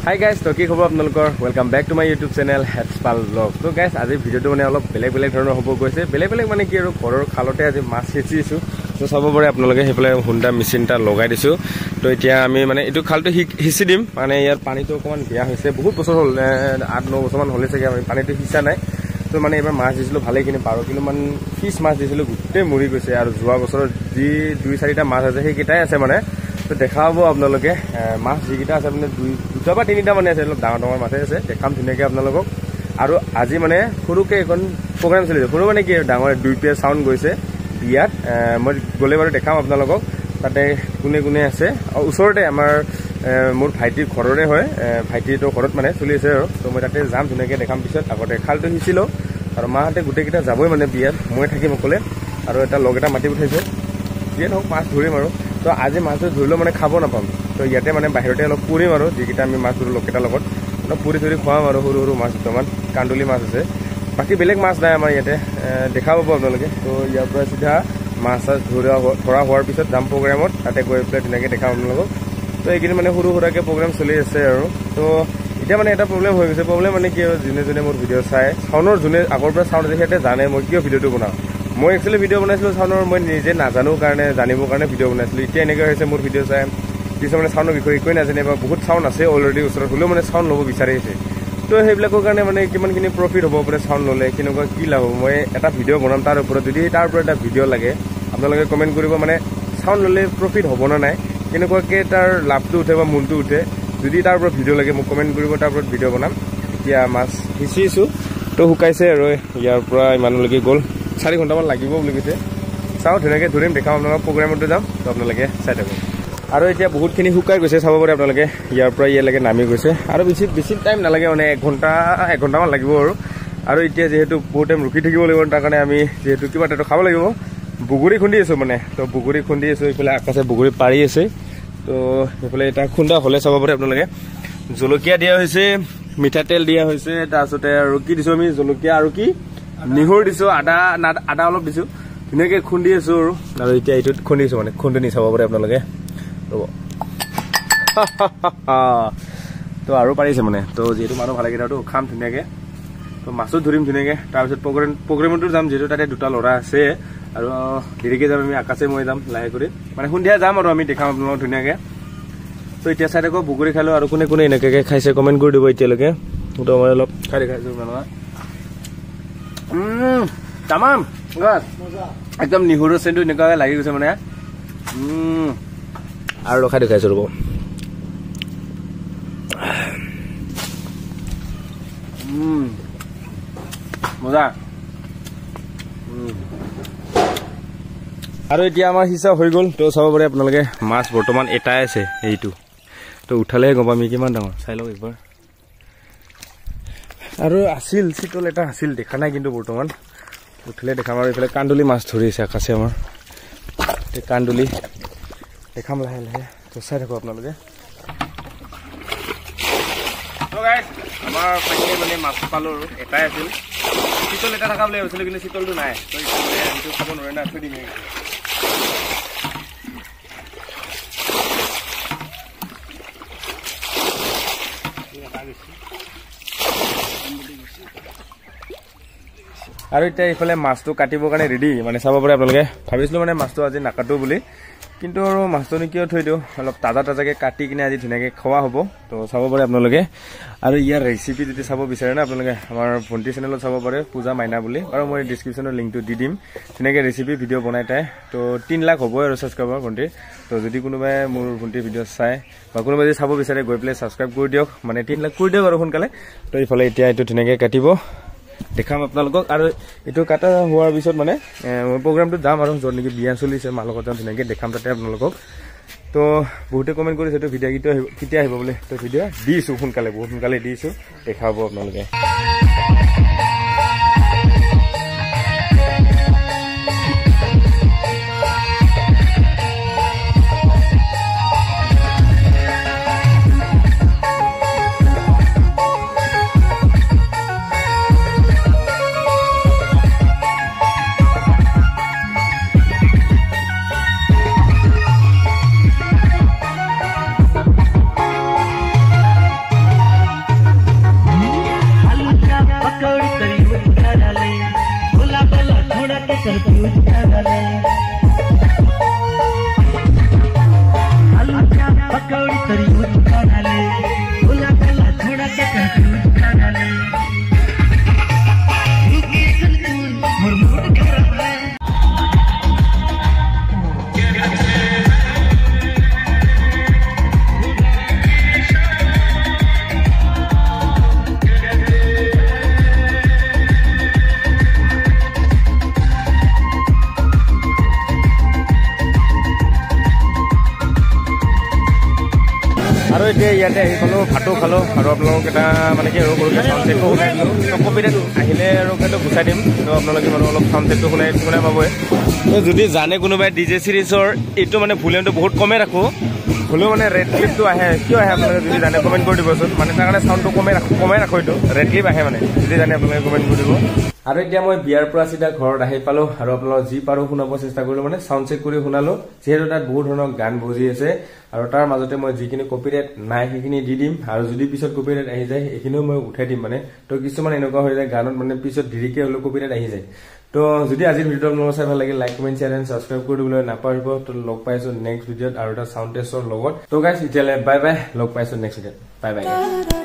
Hi guys, to ki khobar apnalokor welcome back to my YouTube channel Hatspal Vlog. So guys, আজি ভিডিওটো মানে অলপ বেলেগ ধৰণৰ হ'ব গৈছে। বেলেগ মানে কি আৰু ঘৰৰ খালতে আজি মাছ হেচিছো। তো চাব পাৰে আপোনালোকে হেফলে হুন্ডা মেচিনটা লগাই দিছো। তো এতিয়া আমি মানে এটো খালটো হিচি দিম। মানে ইয়াৰ পানীটো অকমান বিয়া হৈছে। বহুত বছৰ হ'ল 8-9 বছৰ মান হ'লে চাগে আমি পানীটো হিচা নাই। তো মানে এবাৰ মাছ দিছিলো ভালে কিনে 12 কিলো মান ফিশ মাছ দিছিলো গুটে মৰি গৈছে আৰু যোৱা বছৰ যি 2-4টা মাছ আছে সেই কিটাই আছে মানে। তো দেখাব আপোনালোকে মাছ যিকিটা আছে মানে দুটা বা তিনিটা মানে আছে অলপ ডাঙৰ মাছ আছে দেখাম ধুনীয়াকৈ আপোনালোকক আৰু আজি মানে সৰুকে এখন প্ৰগ্ৰাম চলিছে সৰু মানে কি ডাঙৰ 2 পেয়াৰ সাউন্ড গৈছে বিয়াত মই গলে বাৰু দেখাম আপোনালোকক তাতে কোনে আছে ওচৰতে আমাৰ মোৰ ভাইটিৰ ঘৰৰে হয় ভাইটিটো ঘৰত মানে চলি আছে আৰু তো মই তাতে যাম ধুনীয়াকৈ দেখাম পিছত আগতে খালটো হিচিলো আৰু মাহঁতে গোটেইকেইটা যাবই মানে বিয়াত মই থাকিম অকলে আৰু এটা লগ এটা মাতি উঠাইছে যিয়ে নহওক মাছ ধৰিম আৰু তো আজি মাছটো ধৰিলেও মানে খাব নাপাম তো ইয়াতে মানে বাহিৰতে অলপ পুৰিম আৰু যিকেইটা আমি মাছ ধৰো লোকেটাৰ লগত অলপ পুৰি ধৰি খুৱাম আৰু সৰু মাছ দুটামান কান্দুলি মাছ আছে বাকী বেলেগ মাছ নাই আমাৰ ইয়াতে দেখা পাব আপোনালোকে তো ইয়াৰ পৰা চিধা মাছ ধৰা হোৱাৰ পিছত যাম প্ৰগ্ৰামত তাতে গৈ পেলাই ধুনীয়াকৈ দেখাম আপোনালোকক তো এইকেইদিন মানে সৰুকে প্ৰগ্ৰাম চলি আছে আৰু তো এতিয়া মানে এটা প্ৰব্লেম হৈ গৈছে প্ৰব্লেম মানে কি যোনে মোৰ ভিডিঅ' চাই চাউনৰ যোনে আগৰ পৰা চাউন আছে সিহঁতে জানে মই কিয় ভিডিঅ'টো বনাওঁ মই একচুৱেলি ভিডিঅ' বনাইছিলোঁ চাউনৰ মই নিজে নাজানো কাৰণে জানিবৰ কাৰণে ভিডিঅ' বনাইছিলোঁ এতিয়া এনেকৈ হৈছে মোৰ ভিডিঅ' চাই কিছুমানে চাউনৰ বিষয়ে একোৱে নাজানে বা বহুত চাউন আছে অলৰেডি ওচৰত হ'লেও মানে চাউন ল'ব বিচাৰিছে তো সেইবিলাকৰ কাৰণে মানে কিমানখিনি প্ৰফিট হ'ব পাৰে চাউন ল'লে কেনেকুৱা কি লাভ হ'ব মই এটা ভিডিঅ' বনাম তাৰ ওপৰত যদি তাৰ ওপৰত এটা ভিডিঅ' লাগে আপোনালোকে কমেণ্ট কৰিব মানে চাউন ল'লে প্ৰফিট হ'ব নে নাই কেনেকুৱাকৈ তাৰ লাভটো উঠে বা মূলটো উঠে যদি তাৰ ওপৰত ভিডিঅ' লাগে মোক কমেণ্ট কৰিব তাৰ ওপৰত ভিডিঅ' বনাম এতিয়া মাছ সিঁচিছোঁ তো শুকাইছে আৰু ইয়াৰ পৰা ইমানলৈকে গ'ল 4 ঘণ্টামান লাগিব বুলি কৈছে চাওঁ ধুনীয়াকৈ ধৰিম দেখাম আপোনালোকক প্ৰগ্ৰামতো যাম তো আপোনালোকে চাই থাকক আৰু এতিয়া বহুতখিনি শুকাই গৈছে চাব পাৰে আপোনালোকে ইয়াৰ পৰা ইয়ালৈকে নামি গৈছে আৰু বেছি টাইম নালাগে মানে 1 ঘণ্টামান লাগিব আৰু এতিয়া যিহেতু বহুত টাইম ৰখি থাকিব লাগিব তাৰ কাৰণে আমি যিহেতু কিবা এটা খাব লাগিব বুগুৰি খুন্দি আছোঁ মানে তো বুগুৰি খুন্দি আছোঁ এইফালে আকাশে বুগুৰি পাৰি আছে তো এইফালে এটা খুন্দা হ'লে চাব পাৰে আপোনালোকে জলকীয়া দিয়া হৈছে মিঠাতেল দিয়া হৈছে তাৰপিছতে আৰু কি দিছোঁ আমি জলকীয়া আৰু কি নিহৰ দিছোঁ আদা অলপ দিছোঁ ধুনীয়াকৈ খুন্দি আছোঁ আৰু এতিয়া এইটোত খুন্দিছোঁ মানে খুন্দনি চাব পাৰে আপোনালোকে ৰ'ব তো আৰু পাৰিছে মানে তো যিহেতু মানুহ ভালে কেইটাতো খাম ধুনীয়াকৈ তো মাছো ধৰিম ধুনীয়াকৈ তাৰপিছত প্ৰগ্ৰেমতো যাম যিহেতু তাতে 2টা ল'ৰা আছে আৰু দেৰিকৈ যাম আমি আকাশে মই যাম লাহে কৰি মানে সন্ধিয়া যাম আৰু আমি দেখাম আপোনালোকক ধুনীয়াকৈ তো এতিয়া চাই থাকক বুগুৰি খালোঁ আৰু কোনে এনেকৈ খাইছে কমেণ্ট কৰি দিব এতিয়ালৈকে তো মই অলপ খাই দেখাইছোঁ মানুহ তামাম একদম নিহুৰৰ চেনটো এনেকুৱাকৈ লাগি গৈছে মানে আৰু ৰখাই দেখাইছোঁ ৰ'ব মজা আৰু এতিয়া আমাৰ হিচাপ হৈ গ'ল তো চাব পাৰে আপোনালোকে মাছ বৰ্তমান এটাই আছে এইটো তো উঠালেহে গম পাম কিমান ডাঙৰ চাই লওক একবাৰ আৰু আছিল চিতল এটা আছিল দেখা নাই কিন্তু বৰ্তমান উঠিলে দেখাম আৰু এইফালে কান্দুলি মাছ ধৰি আছে আকাশে আমাৰ কান্দুলি দেখাম লাহে তো চাই থাকোঁ আপোনালোকে আমাৰ ফাইনেলি মানে মাছ পালোঁ আৰু এটাই আছিল চিতল এটা থকা বুলি ভাবিছিলোঁ কিন্তু চিতলটো নাই তো এইটো খাব নোৱাৰে না থৈ দিম আৰু এতিয়া এইফালে মাছটো কাটিবৰ কাৰণে ৰেডি মানে চাব পাৰে আপোনালোকে ভাবিছিলোঁ মানে মাছটো আজি নাকাটো বুলি কিন্তু আৰু মাছটো কিয় থৈ দিওঁ অলপ তাজাকৈ কাটি কিনে আজি ধুনীয়াকৈ খোৱা হ'ব তো চাব পাৰে আপোনালোকে আৰু ইয়াৰ ৰেচিপি যদি চাব বিচাৰে না আপোনালোকে আমাৰ ভণ্টি চেনেলত চাব পাৰে পূজা মাইনা বুলি আৰু মই ডিছক্ৰিপশ্যনৰ লিংকটো দি দিম ধুনীয়াকৈ ৰেচিপি ভিডিঅ' বনাই তাই তো 3 লাখ হ'ব আৰু ছাবস্ক্ৰাইবাৰ ভণ্টি তো যদি কোনোবাই মোৰ ভণ্টিৰ ভিডিঅ' চাই বা কোনোবাই যদি চাব বিচাৰে গৈ পেলাই ছাবস্ক্ৰাইব কৰি দিয়ক মানে 3 লাখ কৰি দিয়ক আৰু সোনকালে তো এইফালে এতিয়া এইটো ধুনীয়াকৈ কাটিব দেখাম আপোনালোকক আৰু এইটো কাটা হোৱাৰ পিছত মানে মই প্ৰগ্ৰামটোত যাম আৰু য'ত নেকি বিয়া চলিছে মাৰ লগত যাম ধুনীয়াকৈ দেখাম তাতে আপোনালোকক তো বহুতে কমেণ্ট কৰিছে এইটো ভিডিঅ' কেতিয়া আহিব বোলে তো ভিডিঅ' দিছোঁ সোনকালে বহুত সোনকালে দিছোঁ দেখাব আপোনালোকে আৰু এতিয়া ইয়াতে আহি পালোঁ ভাতো খালোঁ আৰু আপোনালোকক এটা মানে কি আৰু সৰুকৈ চাউণ্ড চেটটো শুনাই দিলোঁ কপিৰাইট আহিলে আৰু সেইটো গুচাই দিম তো আপোনালোকে মানে অলপ চাউণ্ড চেটটো শুনাই পাবই তো যদি জানে কোনোবাই DJ চিৰিজৰ এইটো মানে ভলিউমটো বহুত কমেই ৰাখোঁ হ'লেও মানে ৰেড ক্লিপটো আহে কিয় আহে আপোনালোকে যদি জানে কমেণ্ট কৰি দিবচোন মানে তাৰ কাৰণে চাউণ্ডটো কমাই ৰাখোঁ এইটো ৰেড ক্লিপ আহে মানে যদি জানে আপোনালোকে কমেণ্ট কৰি দিব আৰু এতিয়া মই বিয়াৰ পৰা চিধা ঘৰত আহি পালোঁ আৰু আপোনালোক যি পাৰোঁ শুনাব চেষ্টা কৰিলোঁ মানে চাউণ্ড চেক কৰি শুনালোঁ যিহেতু তাত বহুত ধৰণৰ গান বজি আছে আৰু তাৰ মাজতে মই যিখিনি কপিৰাইট নাই সেইখিনি দি দিম আৰু যদি পিছত কপিৰাইট আহি যায় সেইখিনিও মই উঠাই দিম মানে তো কিছুমান এনেকুৱা হৈ যায় গানত মানে পিছত দেৰিকৈ হ'লেও কপিৰাইট আহি যায় তো যদি আজিৰ ভিডিঅ'টো আপোনালোকৰ চাই ভাল লাগে like comment share and subscribe কৰি দিবলৈ নাপাহৰিব তো লগ পাইছোঁ নেক্সট ভিডিঅ'ত আৰু এটা চাউণ্ড টেষ্টৰ লগত তো গাইছ এতিয়ালৈ বাই বাই লগ পাইছোঁ নেক্সট ভিডিঅ'ত বাই বাই